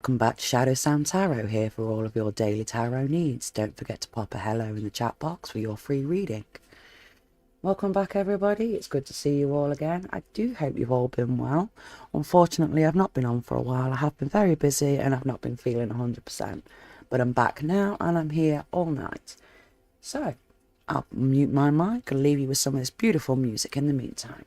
Welcome back to Shadow Sam Tarot, here for all of your daily tarot needs. Don't forget to pop a hello in the chat box for your free reading. Welcome back everybody, it's good to see you all again. I do hope you've all been well. Unfortunately I've not been on for a while, I have been very busy and I've not been feeling 100%. But I'm back now and I'm here all night. So, I'll mute my mic and leave you with some of this beautiful music in the meantime.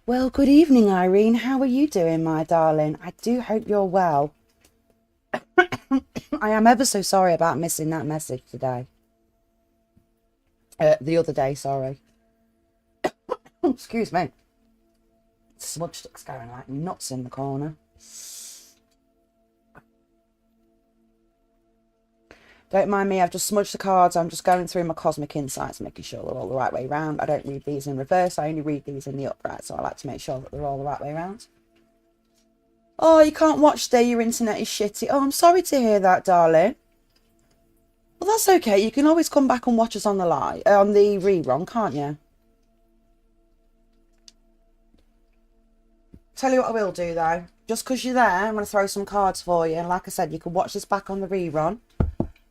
Well, good evening, Irene. How are you doing, my darling? I do hope you're well. I am ever so sorry about missing that message today. The other day, sorry. Excuse me. Smudge stick's going like nuts in the corner. Don't mind me, I've just smudged the cards. I'm just going through my cosmic insights, making sure they're all the right way around. I don't read these in reverse, I only read these in the upright, so I like to make sure that they're all the right way around. Oh, you can't watch today, your internet is shitty. Oh, I'm sorry to hear that, darling. Well, that's okay. You can always come back and watch us on the rerun, can't you? Tell you what I will do, though. Just because you're there, I'm going to throw some cards for you. And like I said, you can watch this back on the rerun.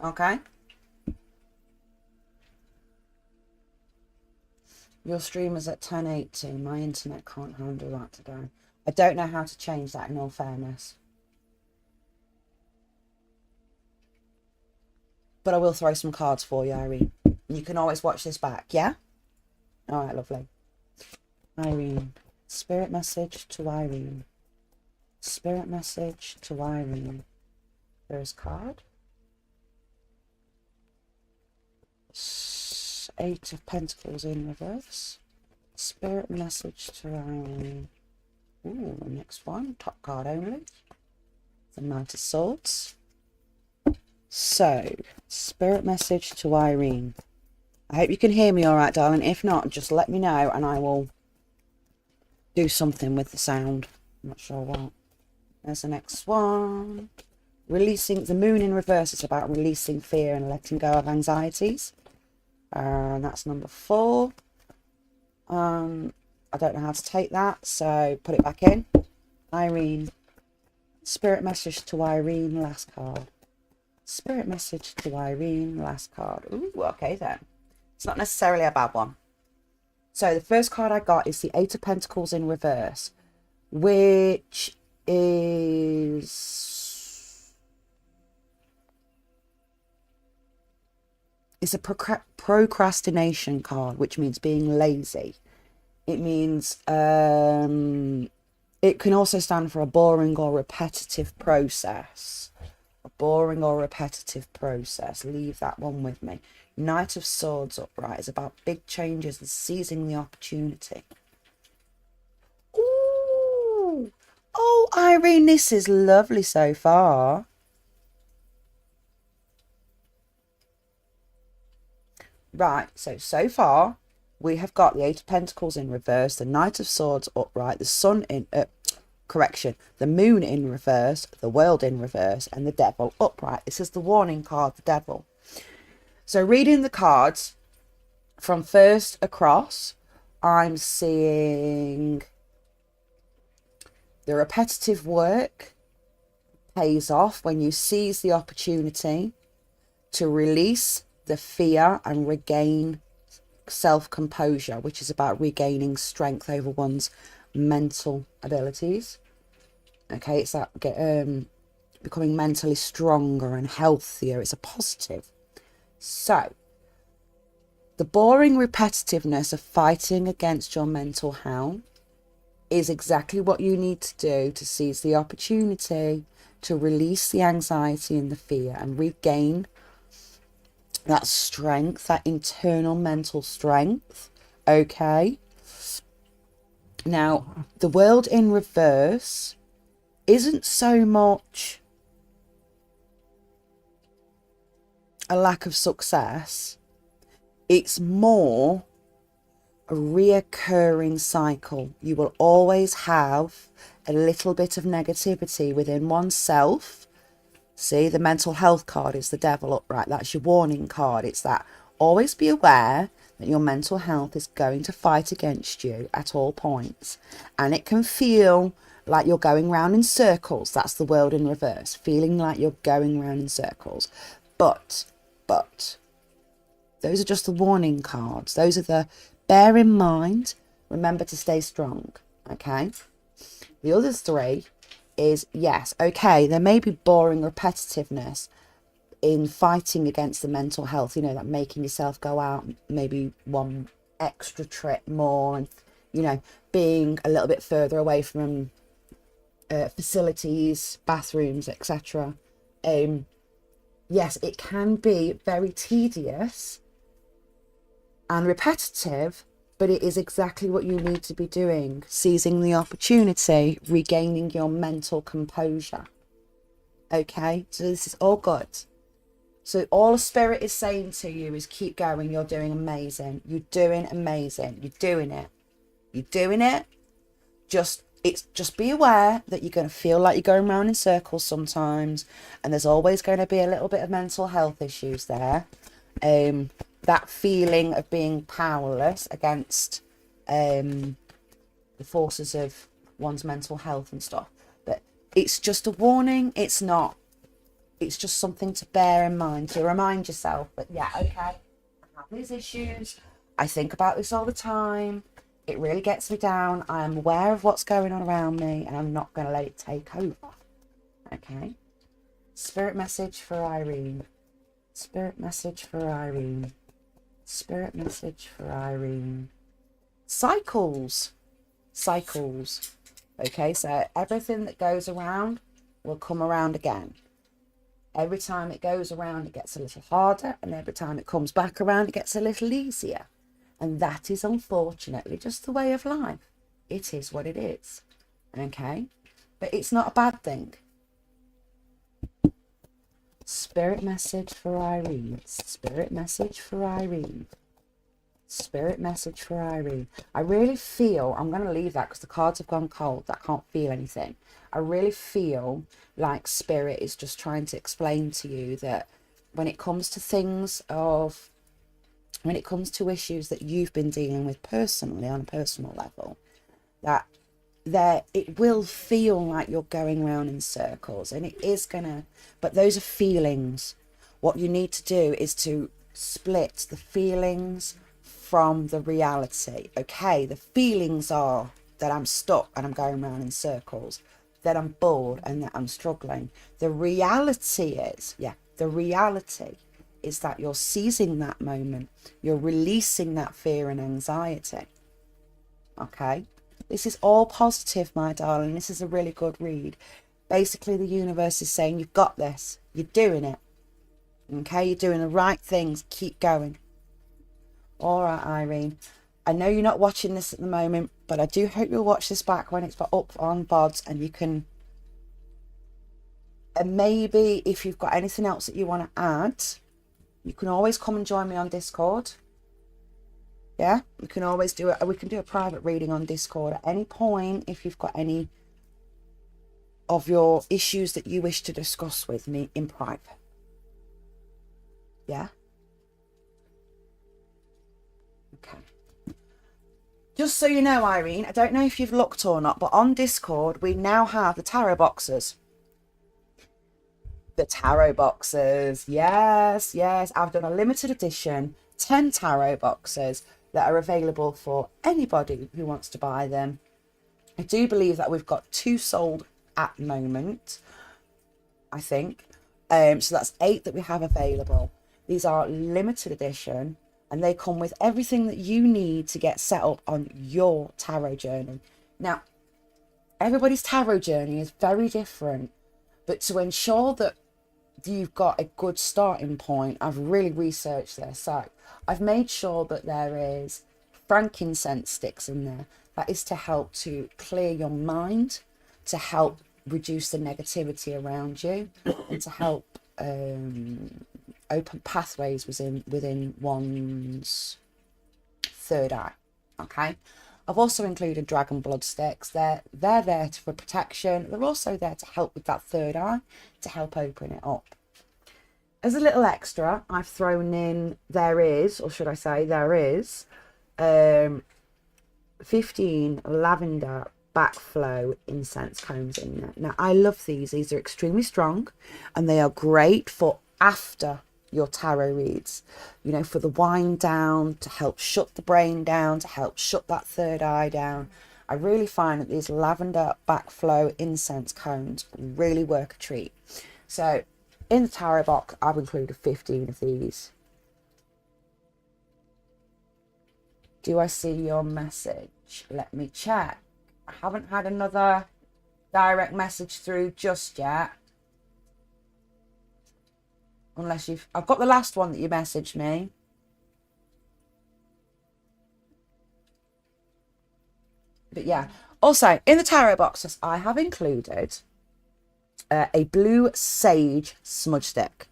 Okay? Your stream is at 1080. My internet can't handle that today. I don't know how to change that, in all fairness. But I will throw some cards for you, Irene. You can always watch this back, yeah? All right, lovely. Irene. Spirit message to Irene. Spirit message to Irene. There's card. Eight of Pentacles in reverse. Spirit message to Irene. Ooh, the next one. Top card only. The Knight of Swords. So, spirit message to Irene. I hope you can hear me all right, darling. If not, just let me know and I will do something with the sound. I'm not sure what. There's the next one. Releasing the moon in reverse is about releasing fear and letting go of anxieties. And that's number 4. I don't know how to take that, so put it back in. Irene. Spirit message to Irene, last card. Spirit message to Irene, last card. Ooh, okay then. It's not necessarily a bad one. So the first card I got is the 8 of Pentacles in reverse, which is... it's a procrastination card, which means being lazy. It means it can also stand for a boring or repetitive process. A boring or repetitive process. Leave that one with me. Knight of Swords upright is about big changes and seizing the opportunity. Ooh. Oh, Irene, this is lovely so far. Right, so far we have got the 8 of Pentacles in reverse, the Knight of Swords upright, the Sun in... correction, the Moon in reverse, the World in reverse, and the Devil upright. This is the warning card, the Devil. So reading the cards from first across, I'm seeing the repetitive work pays off when you seize the opportunity to release the fear and regain self-composure, which is about regaining strength over one's mental abilities. Okay, it's that becoming mentally stronger and healthier. It's a positive. So the boring repetitiveness of fighting against your mental health is exactly what you need to do to seize the opportunity to release the anxiety and the fear and regain that strength, that internal mental strength. Okay. Now, the World in reverse isn't so much a lack of success. It's more a reoccurring cycle. You will always have a little bit of negativity within oneself. See, the mental health card is the Devil upright. That's your warning card. It's that always be aware that your mental health is going to fight against you at all points. And it can feel like you're going round in circles. That's the World in reverse. Feeling like you're going round in circles. But, those are just the warning cards. Those are the bear in mind. Remember to stay strong. Okay? The other 3 is, yes, okay, there may be boring repetitiveness in fighting against the mental health, you know, that making yourself go out maybe one extra trip more and, you know, being a little bit further away from facilities, bathrooms, etc. Yes, it can be very tedious and repetitive, but it is exactly what you need to be doing. Seizing the opportunity, regaining your mental composure. Okay, so this is all good. So all Spirit is saying to you is keep going. You're doing amazing. You're doing amazing. You're doing it. You're doing it. Just be aware that you're going to feel like you're going around in circles sometimes. And there's always going to be a little bit of mental health issues there. That feeling of being powerless against the forces of one's mental health and stuff. But it's just a warning. It's not. It's just something to bear in mind, to remind yourself that, yeah, okay, I have these issues. I think about this all the time. It really gets me down. I am aware of what's going on around me and I'm not going to let it take over. Okay. Spirit message for Irene. Spirit message for Irene. Spirit message for Irene. Cycles. Cycles. Okay, so everything that goes around will come around again. Every time it goes around, it gets a little harder. And every time it comes back around, it gets a little easier. And that is unfortunately just the way of life. It is what it is. Okay? But it's not a bad thing. Spirit message for Irene. Spirit message for Irene. Spirit message for Irene. I really feel, I'm going to leave that because the cards have gone cold. I can't feel anything. I really feel like Spirit is just trying to explain to you that when it comes to when it comes to issues that you've been dealing with personally on a personal level, that it will feel like you're going round in circles, and it is gonna, but those are feelings. What you need to do is to split the feelings from the reality. Okay, the feelings are that I'm stuck and I'm going round in circles, that I'm bored and that I'm struggling. The reality is, the reality is that you're seizing that moment, you're releasing that fear and anxiety. Okay, this is all positive, my darling. This is a really good read. Basically, the universe is saying you've got this, you're doing it. Okay, you're doing the right things, keep going. All right, Irene, I know you're not watching this at the moment, but I do hope you'll watch this back when it's up on VODs, and you can, and maybe if you've got anything else that you want to add, you can always come and join me on Discord. Yeah, we can always do it. We can do a private reading on Discord at any point if you've got any of your issues that you wish to discuss with me in private. Yeah. Okay. Just so you know, Irene, I don't know if you've looked or not, but on Discord, we now have the tarot boxes. The tarot boxes. Yes, yes. I've done a limited edition, 10 tarot boxes that are available for anybody who wants to buy them. I do believe that we've got 2 sold at the moment, I think. So that's 8 that we have available. These are limited edition, and they come with everything that you need to get set up on your tarot journey. Now, everybody's tarot journey is very different, but to ensure that you've got a good starting point, I've really researched this. So I've made sure that there is frankincense sticks in there. That is to help to clear your mind, to help reduce the negativity around you, and to help open pathways within one's third eye. Okay, I've also included dragon blood sticks. They're there for protection. They're also there to help with that third eye, to help open it up. As a little extra, I've thrown in, there is 15 lavender backflow incense cones in there. Now, I love these. These are extremely strong, and they are great for after your tarot reads, you know, for the wind down, to help shut the brain down, to help shut that third eye down. I really find that these lavender backflow incense cones really work a treat. So in the tarot box, I've included 15 of these. Do I see your message? Let me check. I haven't had another direct message through just yet. Unless I've got the last one that you messaged me. But yeah, also in the tarot boxes, I have included a blue sage smudge stick.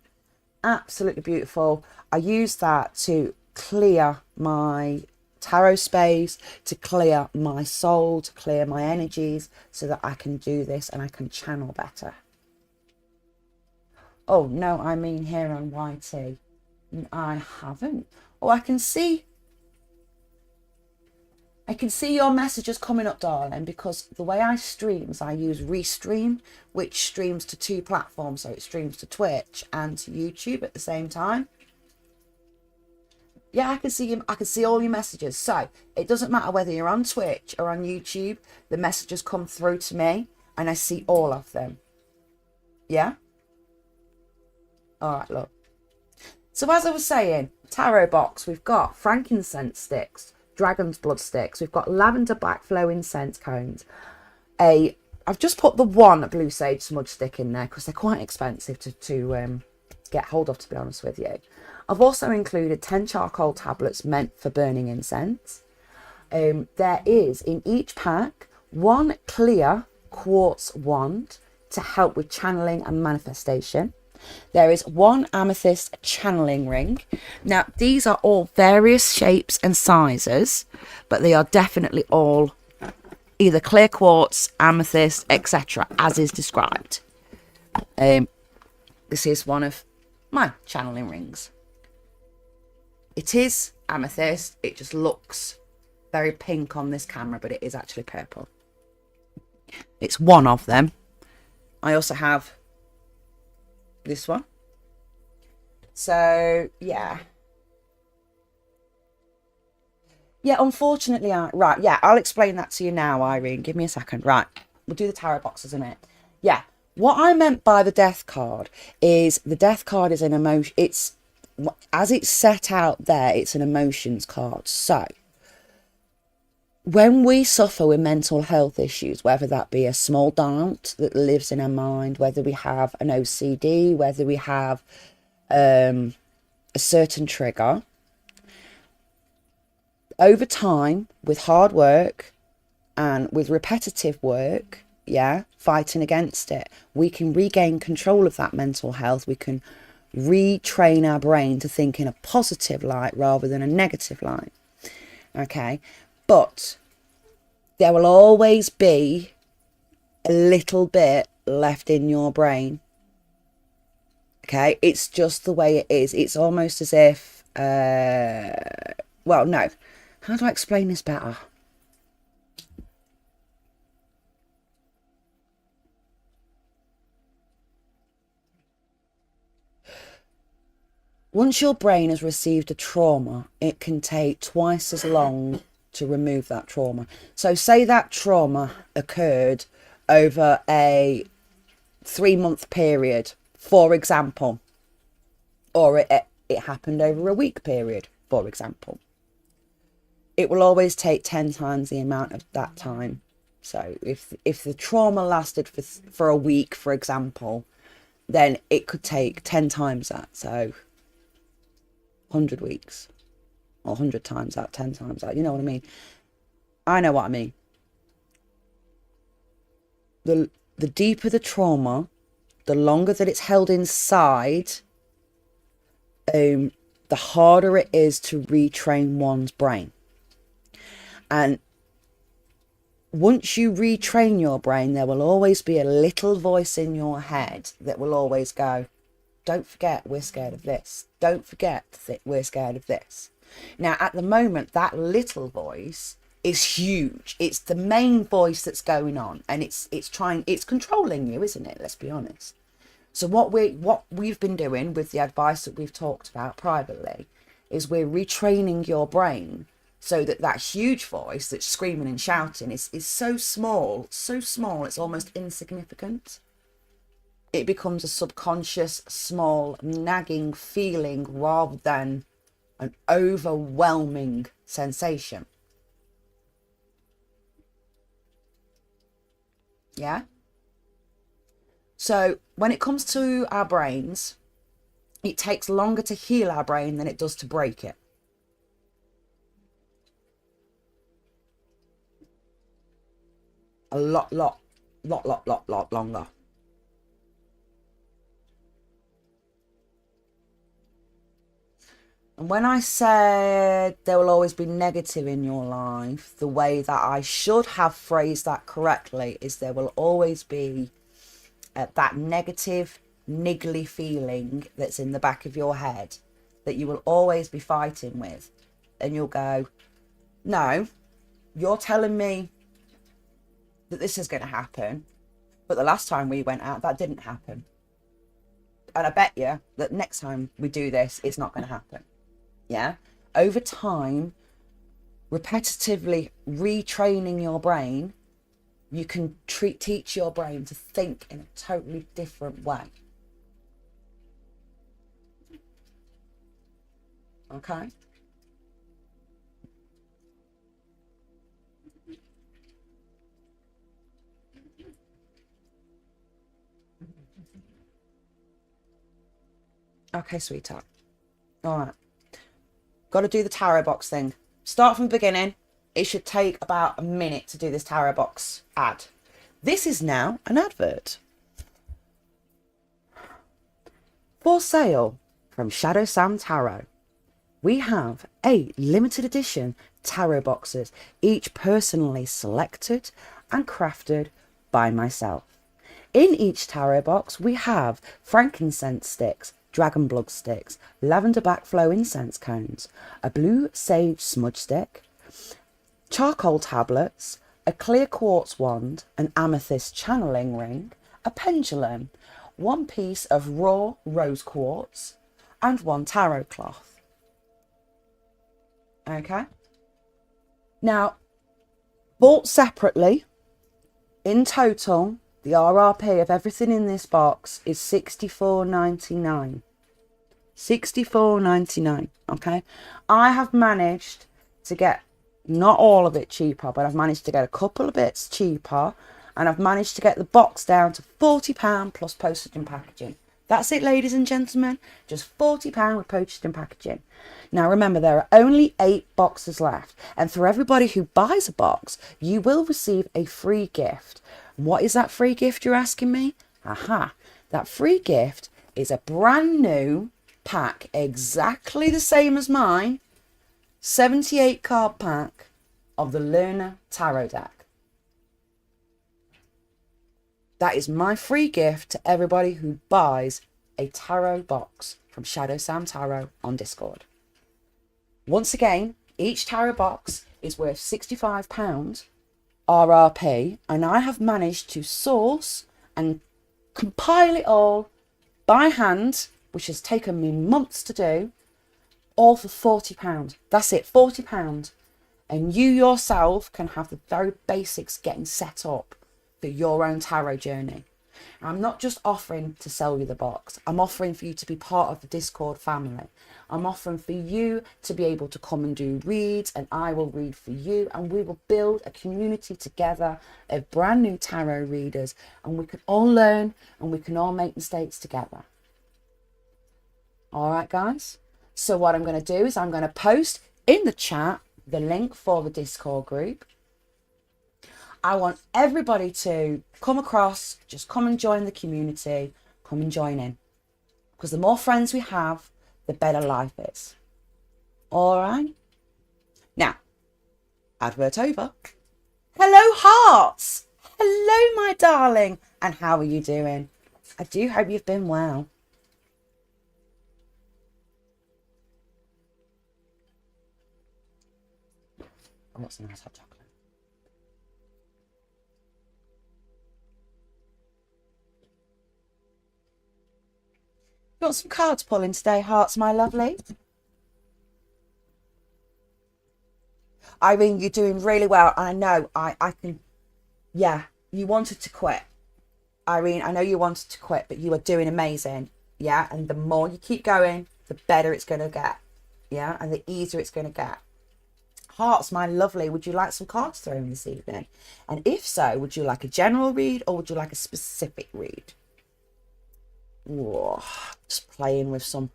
Absolutely beautiful. I use that to clear my tarot space, to clear my soul, to clear my energies, so that I can do this and I can channel better. Oh, no, I mean here on YT. I haven't. Oh, I can see your messages coming up, darling, because the way I stream is I use Restream, which streams to 2 platforms. So it streams to Twitch and to YouTube at the same time. Yeah, I can see you. I can see all your messages. So it doesn't matter whether you're on Twitch or on YouTube. The messages come through to me and I see all of them. Yeah? All right, look. So as I was saying, tarot box, we've got frankincense sticks, dragon's blood sticks. We've got lavender backflow incense cones. I've just put the one blue sage smudge stick in there because they're quite expensive to get hold of, to be honest with you. I've also included 10 charcoal tablets meant for burning incense. There is in each pack 1 clear quartz wand to help with channeling and manifestation. There is one amethyst channeling ring. Now, these are all various shapes and sizes, but they are definitely all either clear quartz, amethyst, etc., as is described. This is one of my channeling rings. It is amethyst. It just looks very pink on this camera, but it is actually purple. It's one of them. I also have this one. So, yeah. Yeah, unfortunately, right, yeah, I'll explain that to you now, Irene. Give me a second. Right, we'll do the tarot boxes in a minute. Yeah, what I meant by the death card is the death card is an emotion. It's, as it's set out there, it's an emotions card. So, when we suffer with mental health issues, whether that be a small doubt that lives in our mind, whether we have an OCD, whether we have a certain trigger, over time, with hard work and with repetitive work, yeah, fighting against it, we can regain control of that mental health. We can retrain our brain to think in a positive light rather than a negative light. Okay, but there will always be a little bit left in your brain. Okay, it's just the way it is. It's almost as if, well, no. How do I explain this better? Once your brain has received a trauma, it can take twice as long to remove that trauma. So say that trauma occurred over a 3-month period, for example, or it happened over a week period, for example. It will always take 10 times the amount of that time. So if the trauma lasted for a week, for example, then it could take 10 times that. So 100 weeks or 100 times that, 10 times that. You know what I mean? I know what I mean. The deeper the trauma, the longer that it's held inside, the harder it is to retrain one's brain. And once you retrain your brain, there will always be a little voice in your head that will always go, don't forget we're scared of this. Don't forget that we're scared of this. Now, at the moment, that little voice is huge. It's the main voice that's going on, and it's controlling you, isn't it? Let's be honest. So what we've been doing with the advice that we've talked about privately is we're retraining your brain so that huge voice that's screaming and shouting is so small, it's almost insignificant. It becomes a subconscious, small, nagging feeling rather than an overwhelming sensation. Yeah? So when it comes to our brains, it takes longer to heal our brain than it does to break it. A lot longer. And when I said there will always be negative in your life, the way that I should have phrased that correctly is there will always be that negative, niggly feeling that's in the back of your head that you will always be fighting with. And you'll go, no, you're telling me that this is going to happen, but the last time we went out, that didn't happen. And I bet you that next time we do this, it's not going to happen. Yeah? Over time, repetitively retraining your brain, you can teach your brain to think in a totally different way. Okay? Okay, sweetheart. All right. Got to do the tarot box thing. Start from the beginning. It should take about a minute to do this tarot box ad. This is now an advert. For sale from Shadow Sam Tarot, we have 8 limited edition tarot boxes, each personally selected and crafted by myself. In each tarot box, we have frankincense sticks, dragon blood sticks, lavender backflow incense cones, a blue sage smudge stick, charcoal tablets, a clear quartz wand, an amethyst channeling ring, a pendulum, 1 piece of raw rose quartz, and 1 tarot cloth. Okay. Now, bought separately, in total, the RRP of everything in this box is $64.99. $64.99. Okay. I have managed to get, not all of it cheaper, but I've managed to get a couple of bits cheaper, and I've managed to get the box down to £40 plus postage and packaging. That's it, ladies and gentlemen, just £40 with postage and packaging. Now remember, there are only 8 boxes left, and for everybody who buys a box, you will receive a free gift. What is that free gift, you're asking me? Aha, that free gift is a brand new pack, exactly the same as mine, 78 card pack of the Lunar Tarot deck. That is my free gift to everybody who buys a tarot box from Shadow Sam Tarot on Discord. Once again, each tarot box is worth £65 RRP, and I have managed to source and compile it all by hand, which has taken me months to do, all for £40. That's it, £40. And you yourself can have the very basics getting set up for your own tarot journey. I'm not just offering to sell you the box. I'm offering for you to be part of the Discord family. I'm offering for you to be able to come and do reads, and I will read for you, and we will build a community together of brand new tarot readers, and we can all learn and we can all make mistakes together. All right, guys? So what I'm going to do is I'm going to post in the chat the link for the Discord group. I want everybody to come across, just come and join the community, come and join in. Because the more friends we have, the better life is. All right? Now, advert over. Hello, hearts. Hello, my darling. And how are you doing? I do hope you've been well. Oh, what's a nice hot chocolate? Got some cards pulling today, hearts, my lovely. Irene, you're doing really well. And I know I can, yeah, you wanted to quit. Irene, I know you wanted to quit, but you are doing amazing. Yeah, and the more you keep going, the better it's going to get. Yeah, and the easier it's going to get. Hearts, my lovely, would you like some cards thrown this evening? And if so, would you like a general read or would you like a specific read? Whoa, just playing with some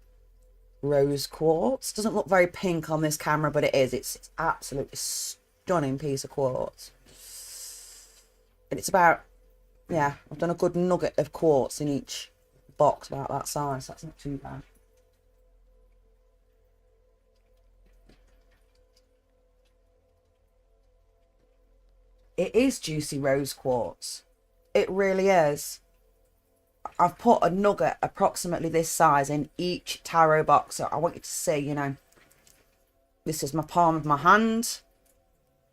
rose quartz. Doesn't look very pink on this camera, but it is. It's absolutely stunning piece of quartz. And it's about, yeah, I've done a good nugget of quartz in each box about that size. That's not too bad. It is juicy rose quartz. It really is. I've put a nugget approximately this size in each tarot box. So I want you to see, you know, this is my palm of my hand,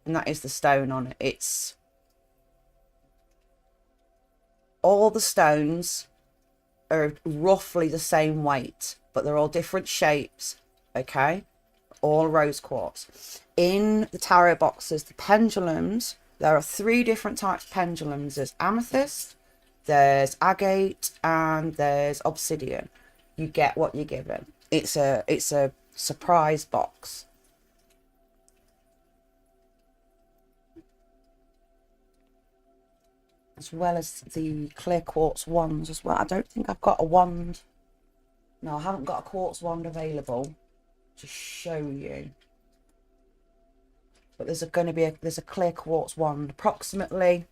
and that is the stone on it. It's all the stones are roughly the same weight, but they're all different shapes. Okay, all rose quartz. In the tarot boxes, the pendulums, there are 3 different types of pendulums. There's amethyst, there's agate, and there's obsidian. You get what you're given. It's a surprise box. As well as the clear quartz wands as well. I don't think I've got a wand. No, I haven't got a quartz wand available to show you. But there's a clear quartz wand, approximately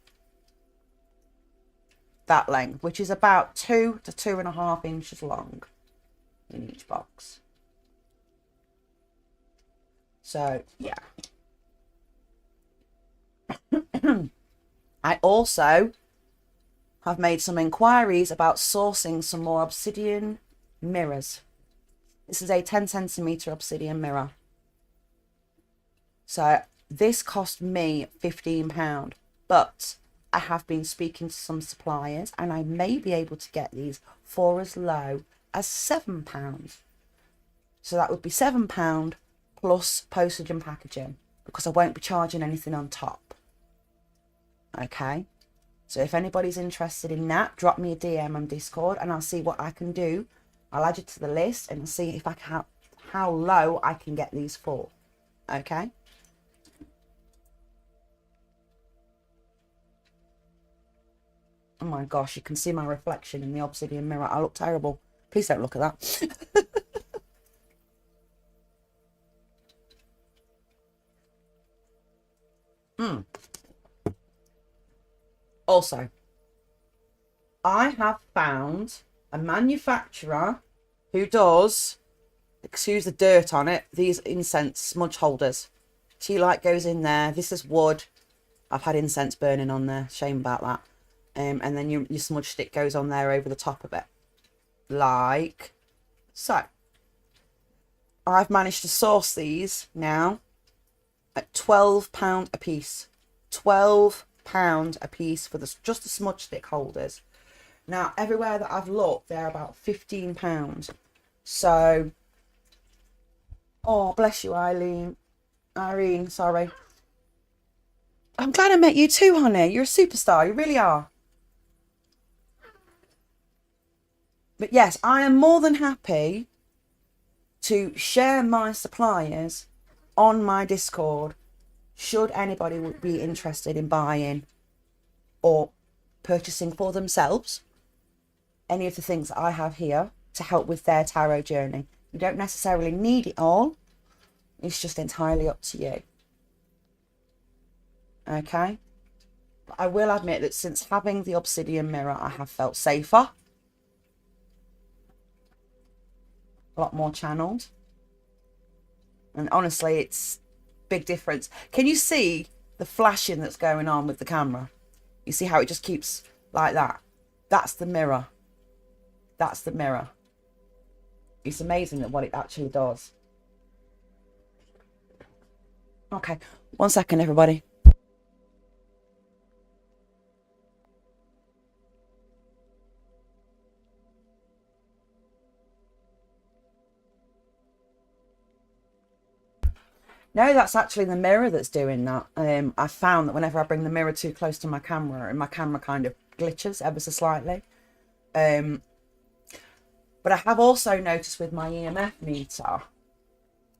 that length, which is about 2 to 2.5 inches long. in each box. So yeah. I also have made some inquiries about sourcing some more obsidian mirrors. This is a 10 centimeter obsidian mirror. So this cost me £15, but I have been speaking to some suppliers and I may be able to get these for as low as £7. So that would be £7 plus postage and packaging, because I won't be charging anything on top. Okay, so if anybody's interested in that, drop me a DM on Discord and I'll see what I can do. I'll add you to the list and see if I can, how low I can get these for. Okay. Oh my gosh, you can see my reflection in the obsidian mirror. I look terrible. Please don't look at that. Also, I have found a manufacturer who does, excuse the dirt on it, these incense smudge holders. Tea light goes in there. This is wood. I've had incense burning on there. Shame about that. And then your smudge stick goes on there over the top of it. Like so. I've managed to source these now at £12 a piece. £12 a piece for just the smudge stick holders. Now, everywhere that I've looked, they're about £15. So, oh, bless you, Irene, sorry. I'm glad I met you too, honey. You're a superstar. You really are. But yes, I am more than happy to share my suppliers on my Discord should anybody be interested in buying or purchasing for themselves any of the things that I have here to help with their tarot journey. You don't necessarily need it all. It's just entirely up to you. Okay? But I will admit that since having the obsidian mirror, I have felt safer. A lot more channeled. And honestly, it's big difference. Can you see the flashing that's going on with the camera? You see how it just keeps like that? That's the mirror. That's the mirror. It's amazing at what it actually does. Okay, 1 second, everybody. No, that's actually the mirror that's doing that. I found that whenever I bring the mirror too close to my camera, and my camera kind of glitches ever so slightly. But I have also noticed with my EMF meter,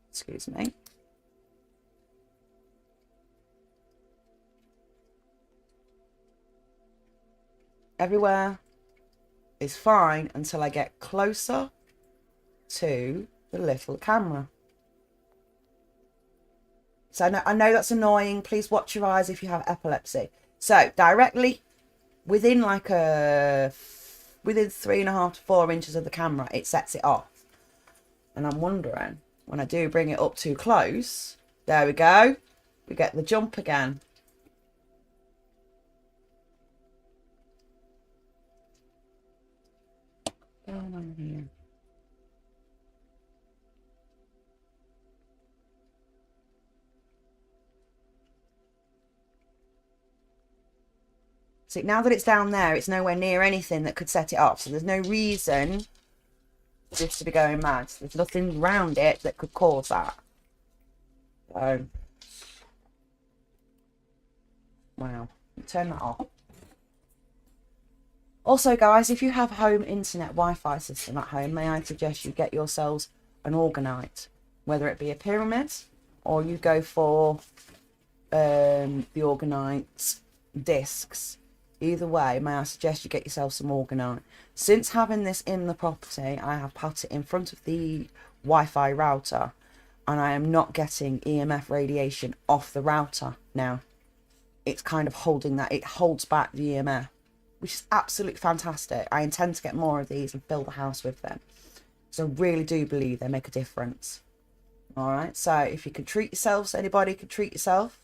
excuse me, everywhere is fine until I get closer to the little camera. So I know that's annoying. Please watch your eyes if you have epilepsy. So directly within within 3.5 to 4 inches of the camera, it sets it off. And I'm wondering, when I do bring it up too close, there we go. We get the jump again. What's going on here? See, now that it's down there, it's nowhere near anything that could set it off. So there's no reason for this to be going mad. There's nothing around it that could cause that. So, wow. Turn that off. Also, guys, if you have home internet Wi-Fi system at home, may I suggest you get yourselves an orgonite, whether it be a pyramid or you go for the orgonite discs. Either way, may I suggest you get yourself some orgonite. Since having this in the property, I have put it in front of the Wi-Fi router and I am not getting EMF radiation off the router now. It's kind of holding that. It holds back the EMF, which is absolutely fantastic. I intend to get more of these and fill the house with them. because I really do believe they make a difference. All right, so if you can treat yourselves, anybody can treat yourself,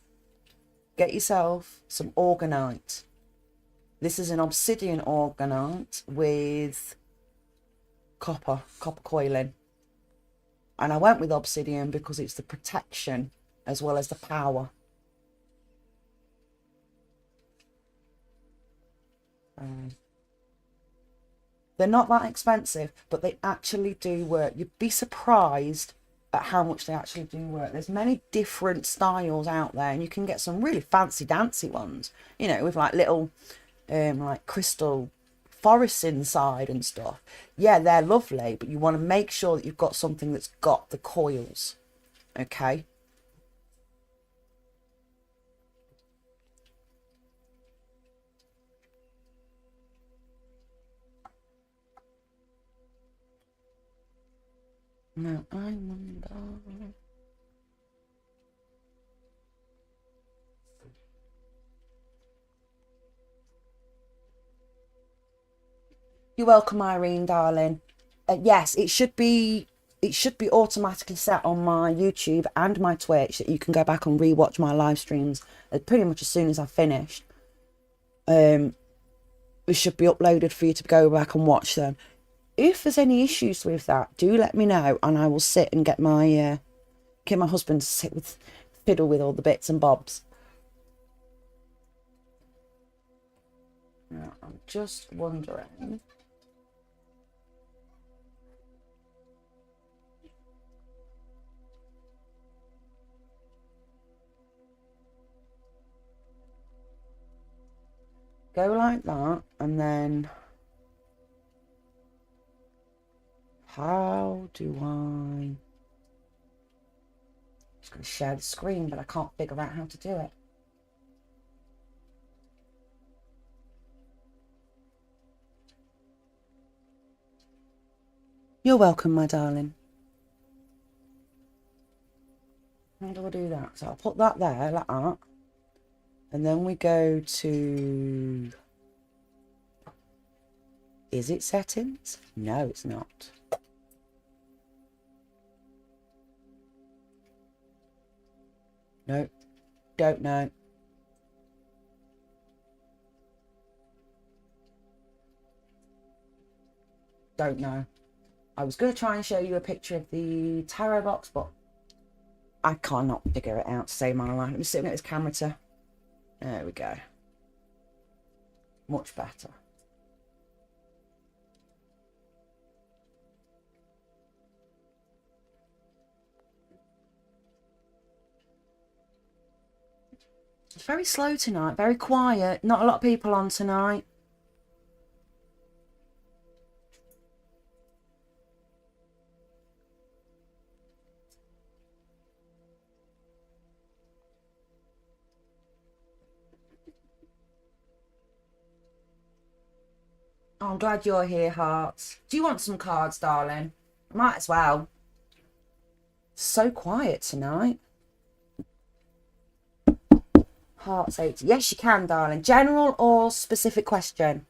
get yourself some orgonite. This is an obsidian orgonite with copper coiling. And I went with obsidian because it's the protection as well as the power. They're not that expensive, but they actually do work. You'd be surprised at how much they actually do work. There's many different styles out there, and you can get some really fancy dancy ones, you know, with like little like crystal forests inside and stuff. Yeah, they're lovely, but you want to make sure that you've got something that's got the coils. Okay. Now I wonder. You're welcome, Irene, darling. Yes, it should be automatically set on my YouTube and my Twitch that you can go back and rewatch my live streams pretty much as soon as I've finished. It should be uploaded for you to go back and watch them. If there's any issues with that, do let me know, and I will sit and get my husband to sit with fiddle with all the bits and bobs. Now, I'm just wondering. Go like that, and then how do I'm just going to share the screen, but I can't figure out how to do it. You're welcome, my darling. How do I do that? So I'll put that there like that, and then we go to, is it settings? No, it's not. Nope, don't know. Don't know. I was going to try and show you a picture of the tarot box, but I cannot figure it out to save my life. Let me sit at this camera to... There we go. Much better. It's very slow tonight, very quiet. Not a lot of people on tonight. Oh, I'm glad you're here, Hearts. Do you want some cards, darling? Might as well. So quiet tonight. Hearts 80. Yes, you can, darling. General or specific question?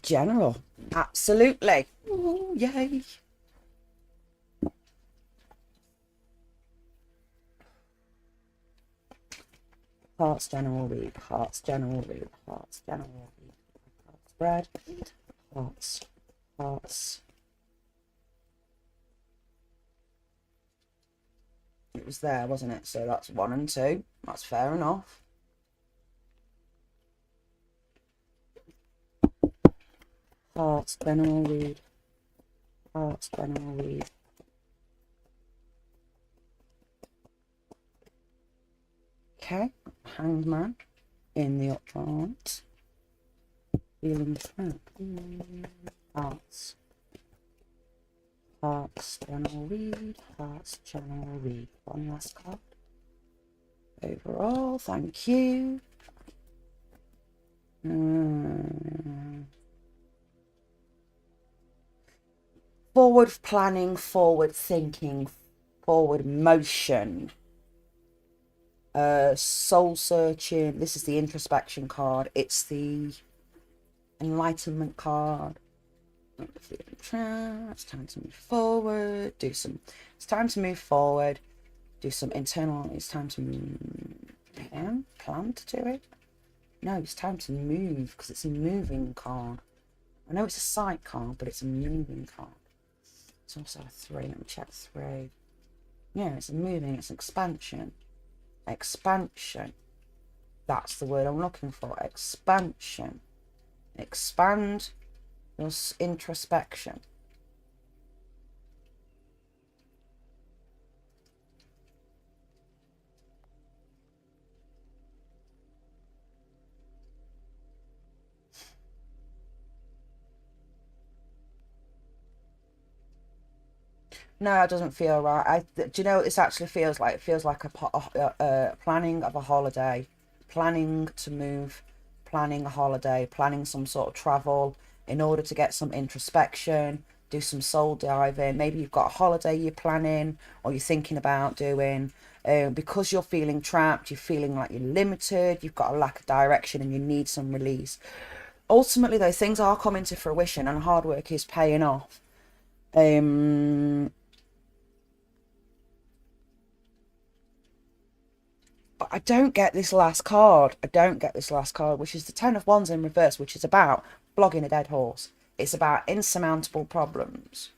General. Absolutely. Ooh, yay. Hearts general read, hearts general read, hearts general read, hearts spread, hearts. It was there, wasn't it? So that's 1 and 2. That's fair enough. Hearts general read, hearts general read. Okay, Hangman in the upright. Feeling trap. Hearts. Hearts, general read. Hearts, general read. One last card. Overall, thank you. Forward planning, forward thinking, forward motion. Soul searching. This is the introspection card. It's the enlightenment card. It's time to move forward. It's time to move forward. Do some internal. It's time to move. Plan to do it. No, it's time to move because it's a moving card. I know it's a sight card, but it's a moving card. It's also a 3. Let me check 3. Yeah, it's a moving. It's expansion. Expansion. That's the word I'm looking for. Expansion. Expand your introspection. No, it doesn't feel right. Do you know what this actually feels like? It feels like a planning of a holiday, planning to move, planning a holiday, planning some sort of travel in order to get some introspection, do some soul diving. Maybe you've got a holiday you're planning or you're thinking about doing. Because you're feeling trapped, you're feeling like you're limited, you've got a lack of direction and you need some release. Ultimately, those things are coming to fruition and hard work is paying off. But I don't get this last card. I don't get this last card, which is the 10 of Wands in reverse, which is about flogging a dead horse. It's about insurmountable problems.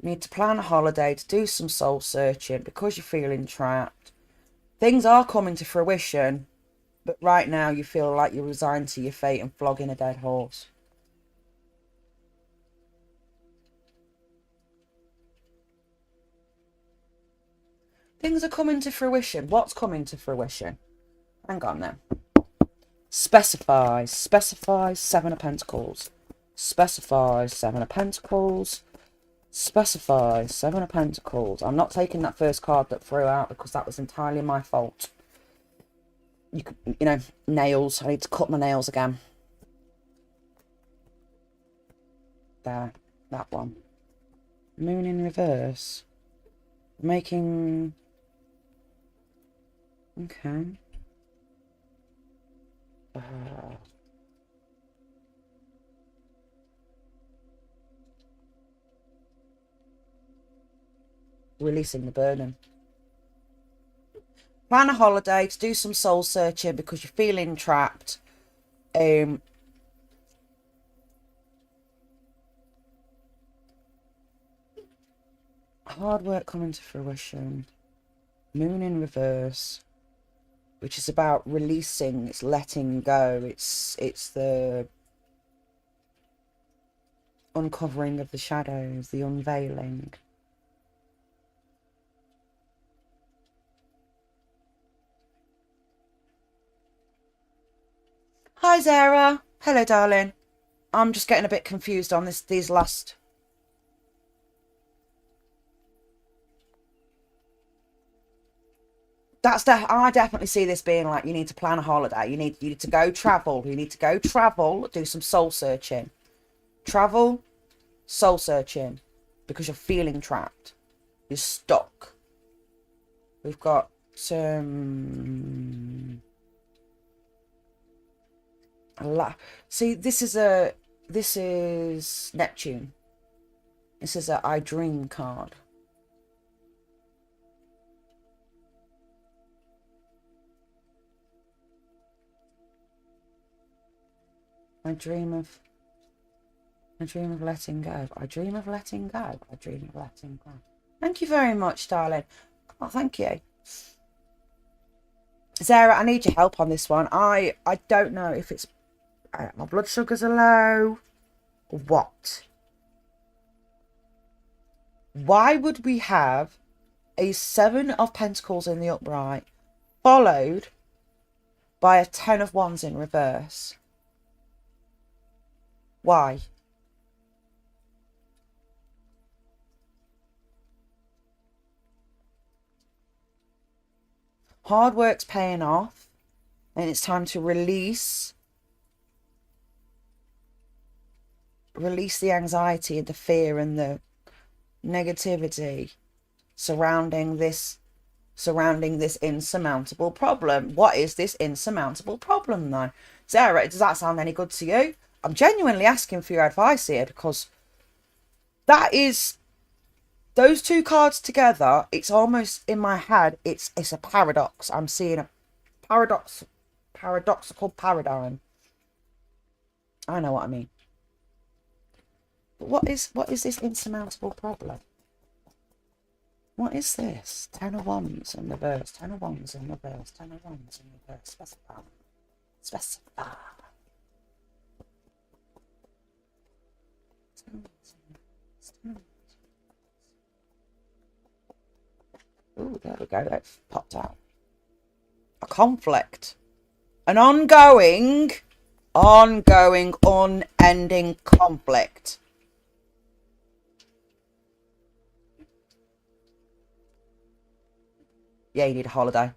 You need to plan a holiday, to do some soul searching because you're feeling trapped. Things are coming to fruition, but right now you feel like you're resigned to your fate and flogging a dead horse. Things are coming to fruition. What's coming to fruition? Hang on then. Specify 7 of Pentacles. Specify 7 of Pentacles. Specify 7 of Pentacles. I'm not taking that first card that threw out because that was entirely my fault. You know, nails. I need to cut my nails again. There. That one. Moon in reverse. Making... Okay. Releasing the burden. Plan a holiday to do some soul searching because you're feeling trapped. Hard work coming to fruition. Moon in reverse, which is about releasing, it's letting go, it's the uncovering of the shadows, the unveiling. Hi Zara, hello darling. I'm just getting a bit confused on these last... I definitely see this being like, you need to plan a holiday. You need to go travel. You need to go travel, do some soul searching. Travel, soul searching, because you're feeling trapped. You're stuck. We've got some... See, this is Neptune. This is a I Dream card. I dream of letting go. I dream of letting go. I dream of letting go. Thank you very much, darling. Oh, thank you. Zara, I need your help on this one. I don't know if it's... my blood sugars are low. Or what? Why would we have a 7 of Pentacles in the upright followed by a 10 of Wands in reverse? Why? Hard work's paying off, and it's time to release the anxiety and the fear and the negativity surrounding this insurmountable problem. What is this insurmountable problem though? Sarah, does that sound any good to you? I'm genuinely asking for your advice here, because that is, those two cards together, it's almost in my head, it's a paradox. I'm seeing a paradoxical paradigm. I know what I mean. But what is this insurmountable problem? What is this? 10 of Wands in reverse, 10 of Wands in reverse, 10 of Wands in reverse. Specify. Specify. Ooh, there we go. That's popped out. A conflict. An ongoing, unending conflict. Yeah, you need a holiday.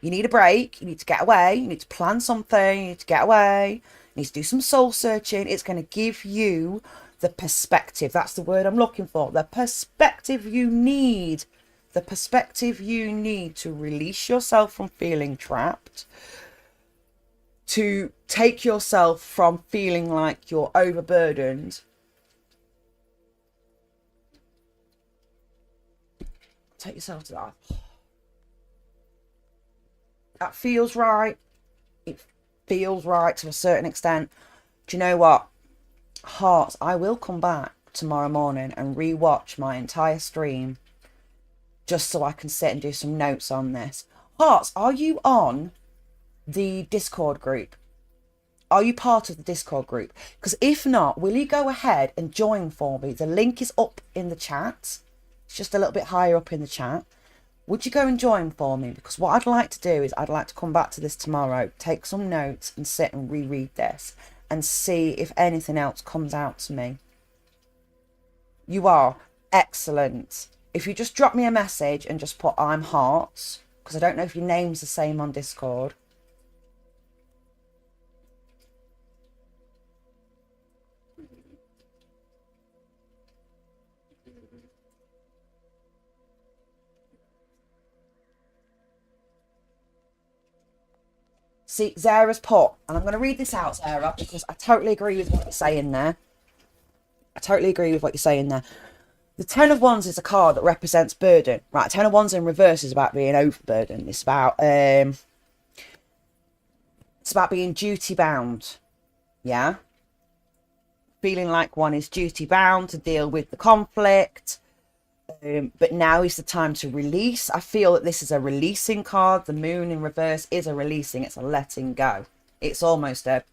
You need a break. You need to get away. You need to plan something. You need to get away. You need to do some soul searching. It's going to give you the perspective. That's the word I'm looking for. The perspective you need. The perspective you need to release yourself from feeling trapped. To take yourself from feeling like you're overburdened. Take yourself to that. That feels right. It feels right to a certain extent. Do you know what? Hearts, I will come back tomorrow morning and re-watch my entire stream just so I can sit and do some notes on this. Hearts, are you on the Discord group? Are you part of the Discord group? Because if not, will you go ahead and join for me? The link is up in the chat. It's just a little bit higher up in the chat. Would you go and join for me? Because what I'd like to do is I'd like to come back to this tomorrow, take some notes and sit and reread this and see if anything else comes out to me. You are excellent. If you just drop me a message and just put I'm Hearts, because I don't know if your name's the same on Discord. See, Zara's put, and I'm going to read this out, Zara, because I totally agree with what you're saying there. I totally agree with what you're saying there. The 10 of Wands is a card that represents burden. Right, 10 of Wands in reverse is about being overburdened. It's about being duty bound. Yeah? Feeling like one is duty bound to deal with the conflict. But now is the time to release. I feel that this is a releasing card. The moon in reverse is a releasing. It's a letting go. It's almost the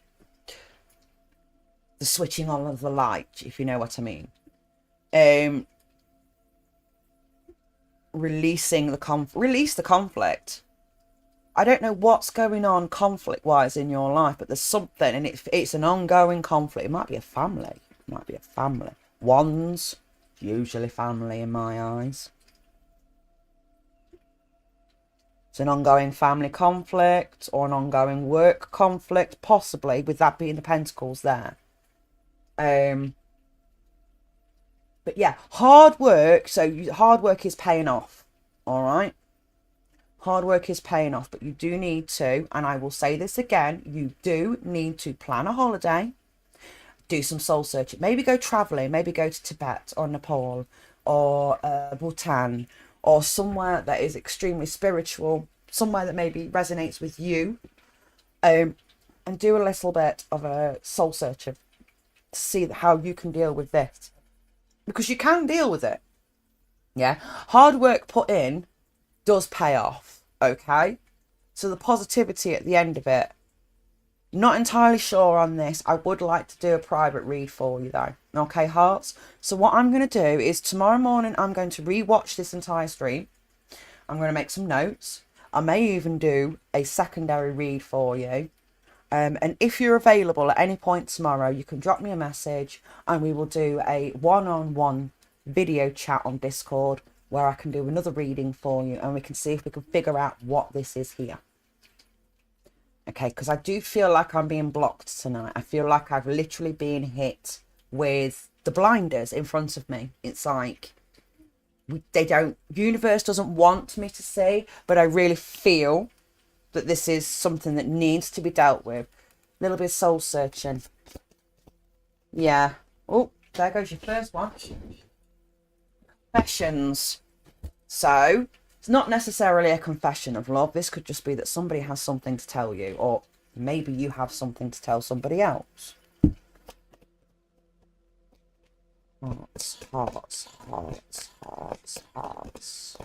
switching on of the light, if you know what I mean. Releasing the release the conflict. I don't know what's going on conflict wise in your life, but there's something, and it's an ongoing conflict. It might be a family. It might be a family. Wands. Usually family in my eyes. It's an ongoing family conflict or an ongoing work conflict, possibly, with that being the Pentacles there. But yeah, hard work. So hard work is paying off. All right. Hard work is paying off, but you do need to, and I will say this again, you do need to plan a holiday. Do some soul searching, maybe go traveling, maybe go to Tibet or Nepal or Bhutan or somewhere that is extremely spiritual, somewhere that maybe resonates with you, and do a little bit of a soul searching to see how you can deal with this, because you can deal with it. Yeah, hard work put in does pay off. Okay, so the positivity at the end of it. Not entirely sure on this. I would like to do a private read for you though. Okay, Hearts? So what I'm going to do is tomorrow morning I'm going to re-watch this entire stream. I'm going to make some notes. I may even do a secondary read for you. And if you're available at any point tomorrow, you can drop me a message and we will do a one-on-one video chat on Discord where I can do another reading for you and we can see if we can figure out what this is here. Okay, because I do feel like I'm being blocked tonight. I feel like I've literally been hit with the blinders in front of me. It's like universe doesn't want me to see, but I really feel that this is something that needs to be dealt with. A little bit of soul searching. Yeah. Oh, there goes your first one. Confessions. So it's not necessarily a confession of love. This could just be that somebody has something to tell you, or maybe you have something to tell somebody else. Hearts, hearts, hearts, hearts, hearts.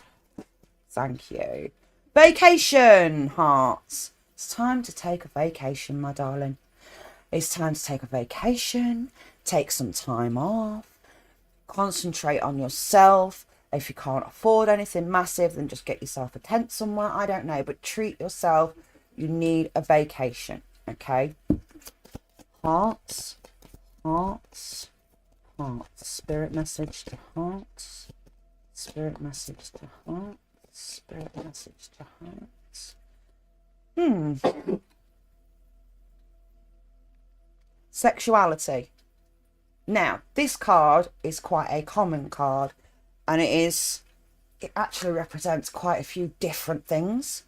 Thank you. Vacation, hearts. It's time to take a vacation, my darling. It's time to take a vacation, take some time off, concentrate on yourself. If you can't afford anything massive, then just get yourself a tent somewhere. I don't know, but treat yourself. You need a vacation, okay? Hearts, hearts, hearts. Spirit message to hearts. Spirit message to hearts. Spirit message to hearts. Sexuality. Now, this card is quite a common card, and it actually represents quite a few different things.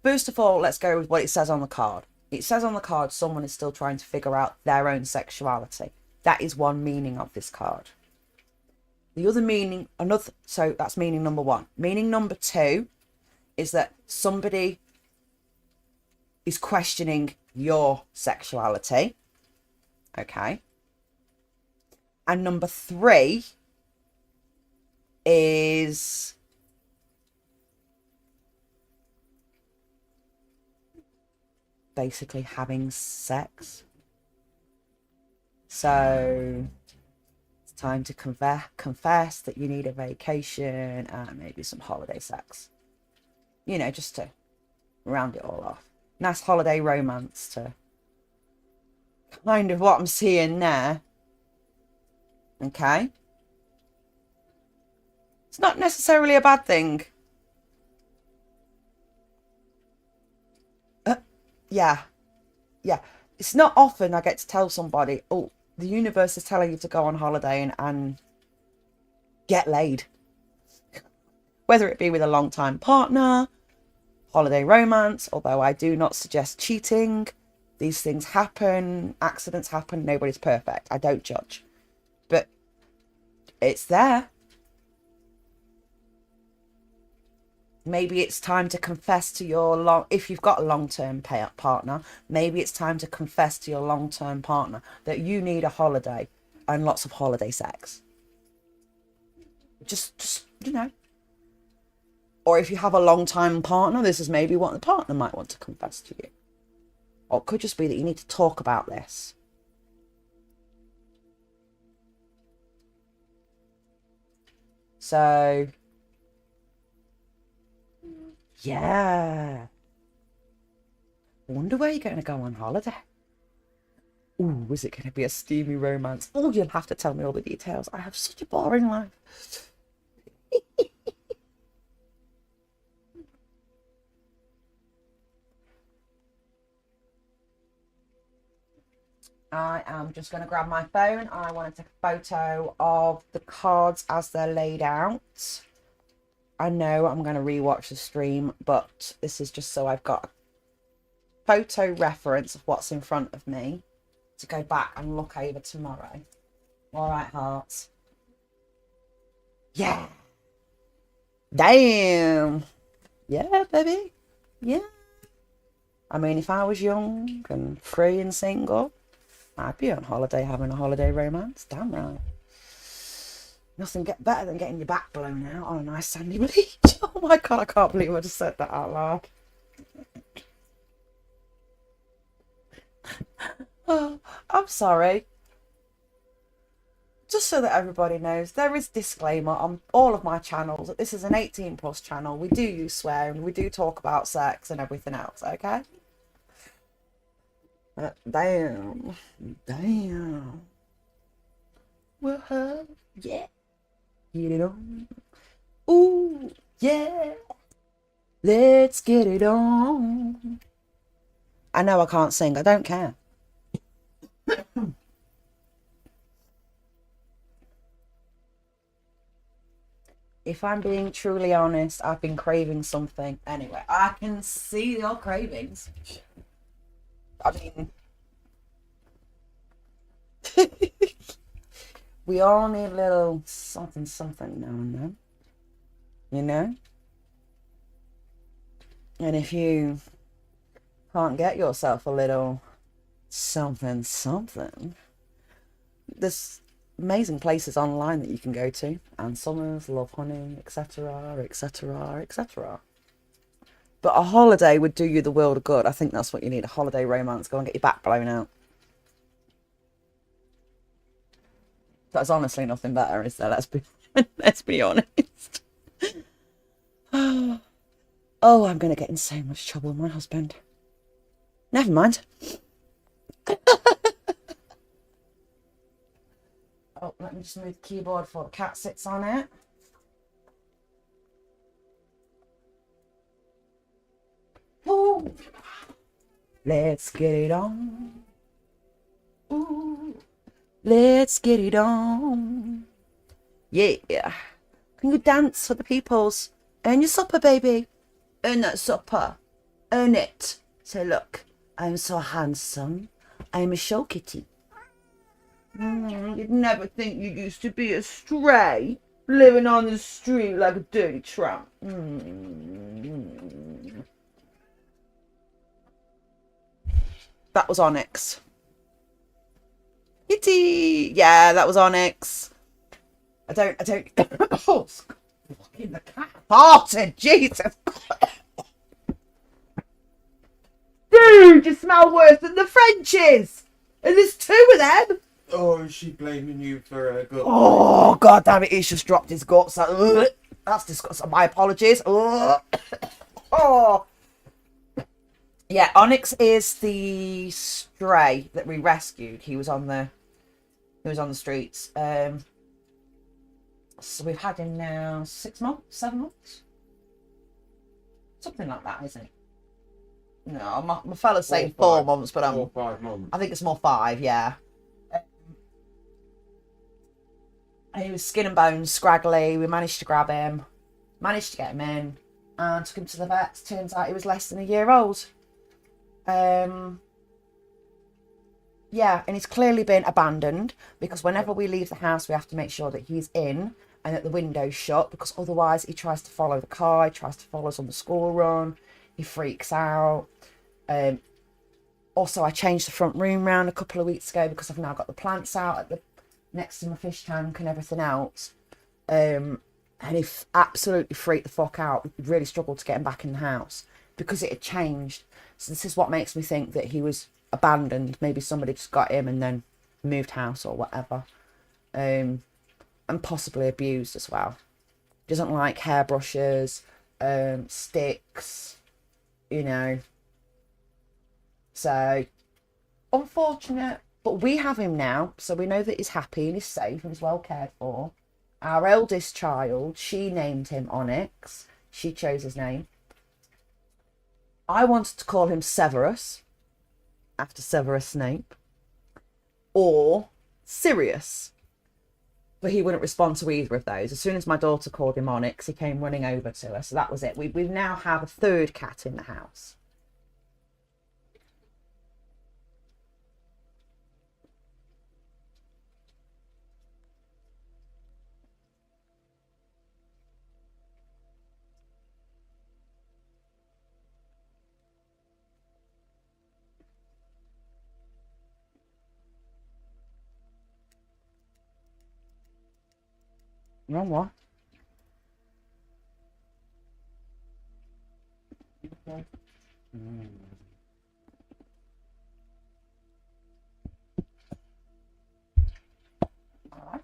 First of all, let's go with what it says on the card. It says on the card someone is still trying to figure out their own sexuality. That is one meaning of this card. The other meaning, so that's meaning number one. Meaning number two is that somebody is questioning your sexuality. Okay. And number three is basically having sex. So it's time to confess that you need a vacation and maybe some holiday sex. You know, just to round it all off. Nice holiday romance to kind of what I'm seeing there. Okay. It's not necessarily a bad thing. Yeah. It's not often I get to tell somebody, oh, the universe is telling you to go on holiday and get laid. Whether it be with a long-time partner, holiday romance, although I do not suggest cheating. These things happen, accidents happen, nobody's perfect. I don't judge. But it's there. Maybe it's time to confess to if you've got a long-term partner, maybe it's time to confess to your long-term partner that you need a holiday and lots of holiday sex. Just you know. Or if you have a long-time partner, this is maybe what the partner might want to confess to you. Or it could just be that you need to talk about this. So, yeah. I wonder where you're going to go on holiday. Ooh, is it going to be a steamy romance? Oh, you'll have to tell me all the details. I have such a boring life. I am just going to grab my phone. I want to take a photo of the cards as they're laid out. I know I'm going to rewatch the stream, but this is just so I've got a photo reference of what's in front of me to go back and look over tomorrow. All right, hearts. Yeah. Damn. Yeah, baby. Yeah. I mean, if I was young and free and single, I'd be on holiday having a holiday romance. Damn right. Nothing better than getting your back blown out on a nice sandy beach. Oh my God, I can't believe I just said that out loud. Oh, I'm sorry. Just so that everybody knows, there is disclaimer on all of my channels that this is an 18+ channel. We do use swearing, we do talk about sex and everything else, okay? Damn. Whoa, yeah. Get it on. Ooh, yeah. Let's get it on. I know I can't sing. I don't care. If I'm being truly honest, I've been craving something. Anyway, I can see your cravings. I mean, we all need a little something, something now and then, you know? And if you can't get yourself a little something, something, there's amazing places online that you can go to. Ann Summers, Love Honey, etc., etc., etc. But a holiday would do you the world of good. I think that's what you need, a holiday romance. Go and get your back blown out. That's honestly nothing better, is there? Let's be honest. Oh, I'm going to get in so much trouble with my husband. Never mind. Oh, let me just move the keyboard before the cat sits on it. Ooh. Let's get it on. Ooh. Let's get it on. Yeah. Can you dance for the peoples? Earn your supper, baby. Earn that supper. Earn it. Say, look, I'm so handsome. I'm a show kitty. You'd never think you used to be a stray, living on the street like a dirty tramp. That was Onyx. Kitty! Yeah, that was Onyx. I don't. Oh, fucking the cat farted, Jesus. Dude, you smell worse than the Frenchies! And there's two of them! Oh, is she blaming you for her gut? Oh, god damn it, he's just dropped his guts. That's disgusting. My apologies. Oh. Yeah, Onyx is the stray that we rescued. He was on the streets. So we've had him now 6 months, 7 months? Something like that, isn't it? No, my fella's saying 4 months, but 4 or 5 months. I think it's more 5, yeah. He was skin and bones, scraggly. We managed to grab him, managed to get him in, and took him to the vets. Turns out he was less than a year old. Yeah, and he's clearly been abandoned, because whenever we leave the house, we have to make sure that he's in and that the window's shut, because otherwise he tries to follow the car, he tries to follow us on the school run, he freaks out. Also, I changed the front room round a couple of weeks ago because I've now got the plants out at the next to my fish tank and everything else. And he absolutely freaked the fuck out. We really struggled to get him back in the house because it had changed. So this is what makes me think that he was abandoned. Maybe somebody just got him and then moved house or whatever. And possibly abused as well. Doesn't like hairbrushes, sticks, you know. So, unfortunate. But we have him now, so we know that he's happy and he's safe and he's well cared for. Our eldest child, she named him Onyx. She chose his name. I wanted to call him Severus, after Severus Snape, or Sirius. But he wouldn't respond to either of those. As soon as my daughter called him Onyx, he came running over to her. So that was it. We now have a third cat in the house. Wrong one. Okay. All right.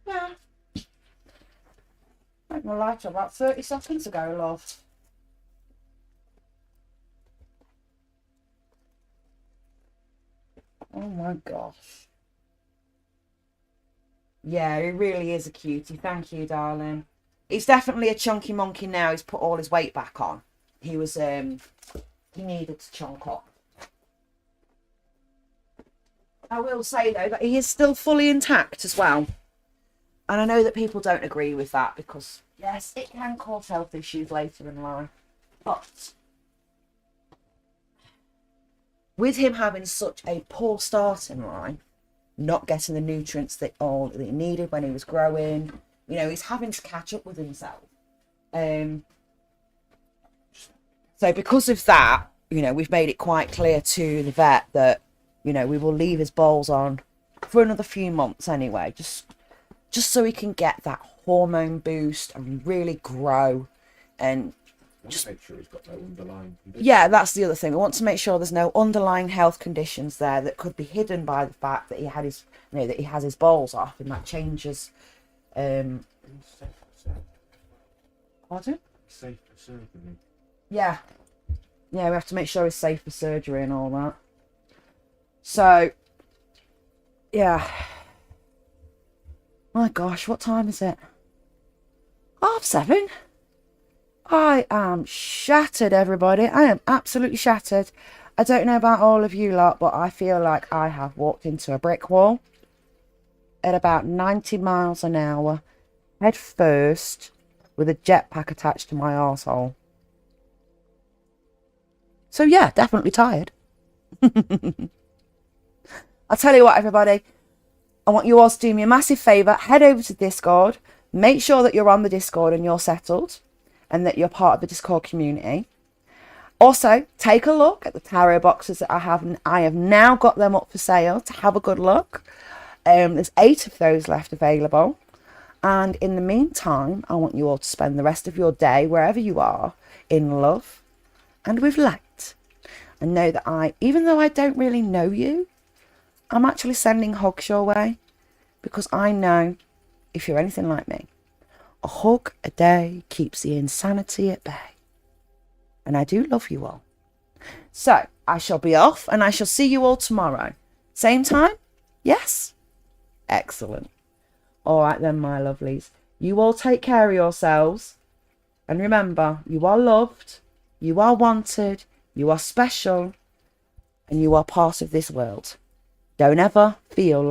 Yeah. Make my lighter about 30 seconds ago, love. Oh my gosh. Yeah, he really is a cutie. Thank you, darling. He's definitely a chunky monkey now. He's put all his weight back on. He was, he needed to chunk up. I will say, though, that he is still fully intact as well. And I know that people don't agree with that because, yes, it can cause health issues later in life. But with him having such a poor start in life, not getting the nutrients that he needed when he was growing, you know, he's having to catch up with himself. So because of that, you know, we've made it quite clear to the vet that, you know, we will leave his bowls on for another few months anyway, just so he can get that hormone boost and really grow and Just make sure he's got no underlying condition. yeah, that's the other thing. We want to make sure there's no underlying health conditions there that could be hidden by the fact that he had his, you know, that he has his bowls off, and that changes. Safe for Pardon? safe for surgery. Yeah, we have to make sure he's safe for surgery and all that. So, yeah. My gosh, what time is it? 7:30. I am shattered, everybody. I am absolutely shattered. I don't know about all of you lot, but I feel like I have walked into a brick wall at about 90 miles an hour, head first, with a jetpack attached to my arsehole. So yeah, definitely tired. I'll tell you what, everybody. I want you all to do me a massive favour. Head over to Discord. Make sure that you're on the Discord and you're settled, and that you're part of the Discord community. Also, take a look at the tarot boxes that I have. I have now got them up for sale to have a good look. There's 8 of those left available. And in the meantime, I want you all to spend the rest of your day, wherever you are, in love and with light. And know that even though I don't really know you, I'm actually sending hugs your way. Because I know, if you're anything like me, a hug a day keeps the insanity at bay. And I do love you all. So, I shall be off and I shall see you all tomorrow. Same time? Yes? Excellent. All right then, my lovelies. You all take care of yourselves. And remember, you are loved, you are wanted, you are special, and you are part of this world. Don't ever feel like